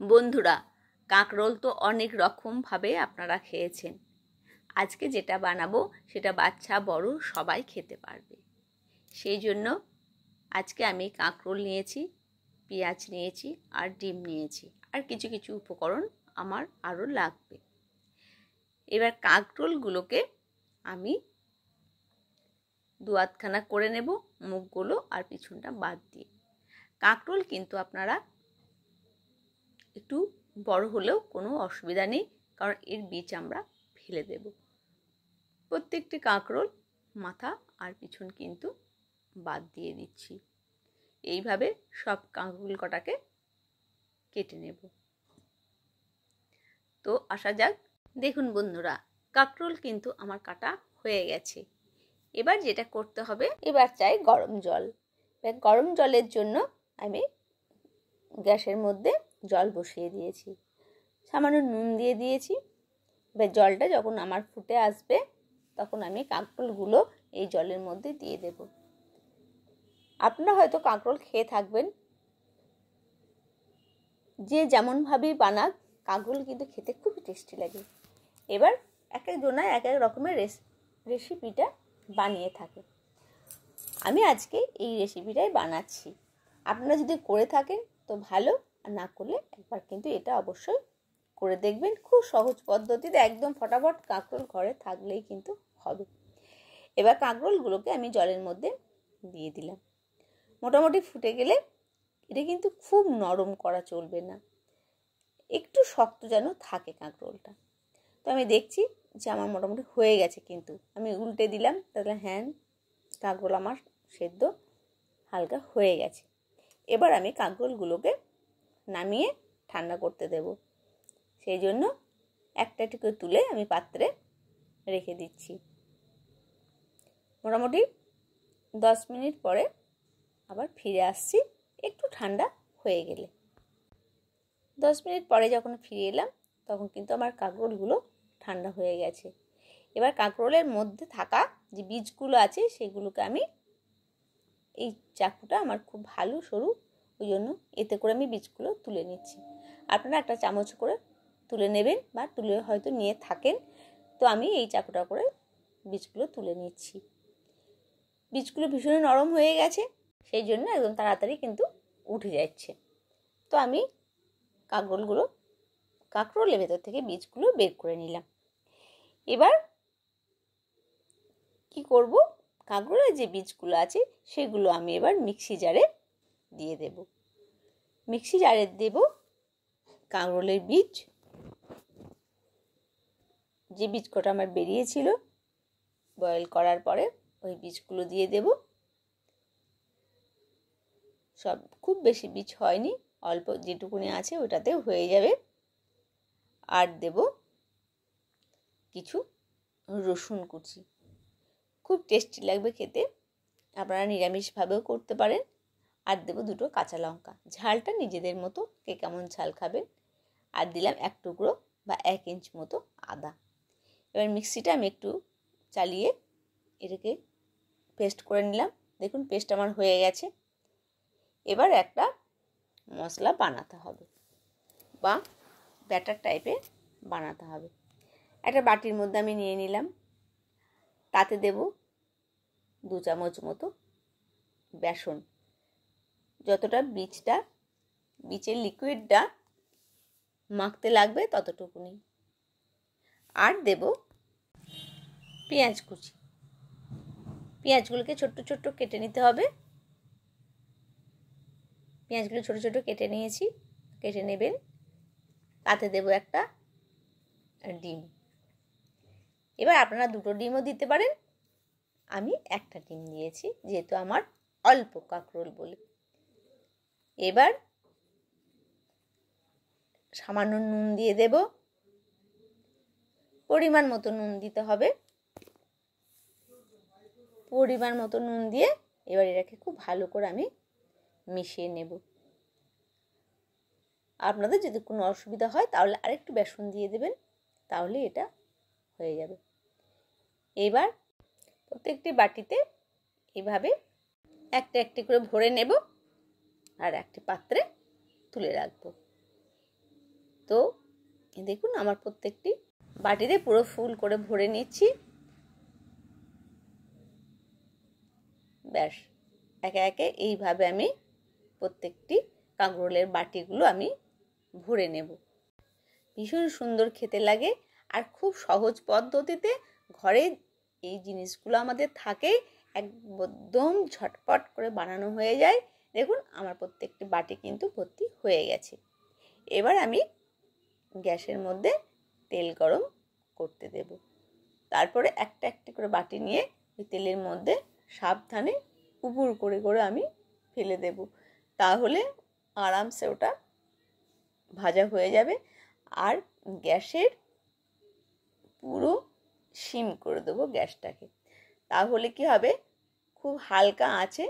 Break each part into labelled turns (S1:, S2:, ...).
S1: বন্ধুরা, কাঁকরোল তো অনেক রকমভাবে আপনারা খেয়েছেন। আজকে যেটা বানাবো সেটা বাচ্চা বড় সবাই খেতে পারবে। সেই জন্য আজকে আমি কাঁকরোল নিয়েছি, পেঁয়াজ নিয়েছি আর ডিম নিয়েছি, আর কিছু কিছু উপকরণ আমার আরও লাগবে। এবার কাঁকরোলগুলোকে আমি দু আধখানা করে নেব, মুখগুলো আর পিছনটা বাদ দিয়ে। কাঁকরোল কিন্তু আপনারা একটু বড় হলেও কোনো অসুবিধা নেই, কারণ এর বীজ আমরা ফেলে দেব। প্রত্যেকটি কাঁকরোল মাথা আর পিছন কিন্তু বাদ দিয়ে দিচ্ছি। এইভাবে সব কাঁকরোল কটাকে কেটে নেব। তো আসা যাক। দেখুন বন্ধুরা, কাঁকরোল কিন্তু আমার কাটা হয়ে গেছে। এবার যেটা করতে হবে, এবার চাই গরম জল। গরম জলের জন্য আমি গ্যাসের মধ্যে জল বসিয়ে দিয়েছি, সামান্য নুন দিয়ে দিয়েছি। এবার জলটা যখন আমার ফুটে আসবে তখন আমি কাঁকরোলগুলো এই জলের মধ্যে দিয়ে দেব। আপনারা হয়তো কাঁকরোল খেয়ে থাকবেন, যে যেমনভাবেই বানাক কাঁকরোল কিন্তু খেতে খুব টেস্টি লাগে। এবার এক একজনা এক এক রকমের রেসিপিটা বানিয়ে থাকে। আমি আজকে এই রেসিপিটাই বানাচ্ছি। আপনারা যদি করে থাকেন তো ভালো, আর না করলে একবার কিন্তু এটা অবশ্যই করে দেখবেন। খুব সহজ পদ্ধতিতে, একদম ফটাফট কাঁকরোল ঘরে থাকলেই কিন্তু হবে। এবার কাঁকরোলগুলোকে আমি জলের মধ্যে দিয়ে দিলাম। মোটামুটি ফুটে গেলে এটা কিন্তু খুব নরম করা চলবে না, একটু শক্ত যেন থাকে কাঁকরোলটা। তো আমি দেখছি যে আমার মোটামুটি হয়ে গেছে, কিন্তু আমি উল্টে দিলাম, তাহলে হ্যাঁ কাঁকরোল আমার সেদ্ধ হালকা হয়ে গেছে। এবার আমি কাঁকরোলগুলোকে নামিয়ে ঠান্ডা করতে দেব। সেই জন্য একটা একটু করে তুলে আমি পাত্রে রেখে দিচ্ছি। মোটামুটি 10 মিনিট পরে আবার ফিরে আসছি, একটু ঠান্ডা হয়ে গেলে। 10 মিনিট পরে যখন ফিরে এলাম তখন কিন্তু আমার কাঁকরোলগুলো ঠান্ডা হয়ে গেছে। এবার কাঁকরোলের মধ্যে থাকা যে বীজগুলো আছে সেগুলোকে আমি, এই চাকুটা আমার খুব ভালো সরু, ওই জন্য এতে করে আমি বীজগুলো তুলে নিচ্ছি। আপনারা একটা চামচ করে তুলে নেবেন, বা তুলে হয়তো নিয়ে থাকেন। তো আমি এই চাকুটা করে বীজগুলো তুলে নিচ্ছি। বীজগুলো ভীষণ নরম হয়ে গেছে, সেই জন্য একদম তাড়াতাড়ি কিন্তু উঠে যাচ্ছে। তো আমি কাঁকরোলের ভেতর থেকে বীজগুলো বের করে নিলাম। এবার কি করব, কাঁকরোলের যে বীজগুলো আছে সেগুলো আমি এবার মিক্সি জারে দিয়ে দেব। মিক্সি জারে দেব কাঁকরোলের বীজ, যে বীজ কটা আমার বেরিয়েছিল বয়েল করার পরে, ওই বীজগুলো দিয়ে দেব। সব খুব বেশি বীজ হয়নি, অল্প যেটুকুনি আছে ওটাতেও হয়ে যাবে। আর দেব কিছু রসুন কুচি, খুব টেস্টি লাগবে খেতে। আপনারা নিরামিষভাবেও করতে পারেন। আর দেবো 2টো কাঁচা লঙ্কা, ঝালটা নিজেদের মতো, কে কেমন ঝাল খাবেন। আর দিলাম 1 টুকরো বা 1 ইঞ্চ মতো আদা। এবার মিক্সিটা আমি একটু চালিয়ে এটাকে পেস্ট করে নিলাম। দেখুন পেস্ট আমার হয়ে গেছে। এবার একটা মশলা বানাতে হবে, বা ব্যাটার টাইপের বানাতে হবে। একটা বাটির মধ্যে আমি নিয়ে নিলাম, তাতে দেব 2 চামচ মতো বেসন। যতটা বীজের লিকুইডটা মাখতে লাগবে ততটুকুনি। আর দেব পেঁয়াজ কুচি। পেঁয়াজগুলোকে ছোট্ট ছোট্ট কেটে নিতে হবে। পেঁয়াজগুলো ছোট ছোট কেটে নিয়েছি, কেটে নেবেন। তাতে দেব একটা ডিম। এবার আপনারা 2টো ডিমও দিতে পারেন, আমি একটা ডিম দিয়েছি যেহেতু আমার অল্প কাঁকরোল বলে। এবার সামান্য নুন দিয়ে দেব, পরিমাণ মতো নুন দিতে হবে। পরিমাণ মতো নুন দিয়ে এবার এটাকে খুব ভালো করে আমি মিশিয়ে নেব। আপনাদের যদি কোনো অসুবিধা হয় তাহলে আরেকটু বেসন দিয়ে দেবেন, তাহলে এটা হয়ে যাবে। এবার প্রত্যেকটি বাটিতে এভাবে একটা একটি করে ভরে নেব, আর একটি পাত্রে তুলে রাখবো। তো দেখুন আমার প্রত্যেকটি বাটিতে পুরো ফুল করে ভরে নিচ্ছি। ব্যাস, একে একে এইভাবে আমি প্রত্যেকটি কাঁকরোলের বাটিগুলো আমি ভরে নেব। ভীষণ সুন্দর খেতে লাগে আর খুব সহজ পদ্ধতিতে ঘরে এই জিনিসগুলো আমাদের থাকে, একদম ঝটপট করে বানানো হয়ে যায়। দেখুন আমার প্রত্যেকটি বাটি কিন্তু ভর্তি হয়ে গেছে। এবার আমি গ্যাসের মধ্যে তেল গরম করতে দেব। তারপরে একটা একটি করে বাটি নিয়ে ওই তেলের মধ্যে সাবধানে উপুর করে করে আমি ফেলে দেব। তাহলে আরামসে ওটা ভাজা হয়ে যাবে। আর গ্যাসের পুরো সিম করে দেবো গ্যাসটাকে। তাহলে কি হবে, খুব হালকা আঁচে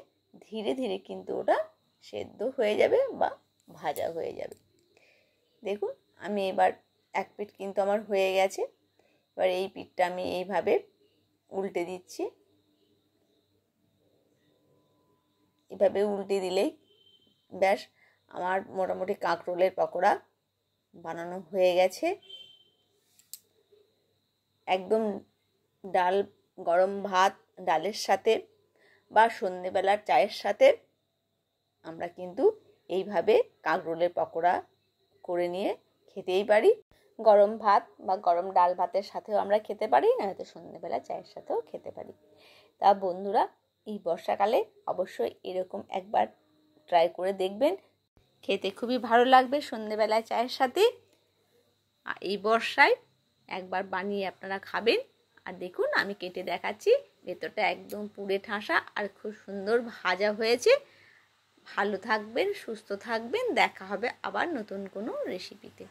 S1: ধীরে ধীরে কিন্তু ওটা সেদ্ধ হয়ে যাবে বা ভাজা হয়ে যাবে। দেখুন আমি এবার এক পিঠ কিন্তু আমার হয়ে গেছে। এবার এই পিঠটা আমি এইভাবে উল্টে দিচ্ছি। এভাবে উল্টে দিলেই ব্যাস আমার মোটামুটি কাঁকরোলের পকোড়া বানানো হয়ে গেছে। একদম ডাল, গরম ভাত, ডালের সাথে বা সন্ধেবেলার চায়ের সাথে আমরা কিন্তু এইভাবে কাঁকরোলের পকোড়া করে নিয়ে খেতেই পারি। গরম ভাত বা গরম ডাল ভাতের সাথেও আমরা খেতে পারি, নয়তো সন্ধেবেলা চায়ের সাথেও খেতে পারি। তা বন্ধুরা, এই বর্ষাকালে অবশ্যই এরকম একবার ট্রাই করে দেখবেন, খেতে খুবই ভালো লাগবে সন্ধেবেলায় চায়ের সাথে। আর এই বর্ষায় একবার বানিয়ে আপনারা খাবেন। আর দেখুন আমি কেটে দেখাচ্ছি, ভেতরটা একদম পুড়ে ঠাসা আর খুব সুন্দর ভাজা হয়েছে। ভালো থাকবেন, সুস্থ থাকবেন, দেখা হবে আবার নতুন কোনো রেসিপিতে।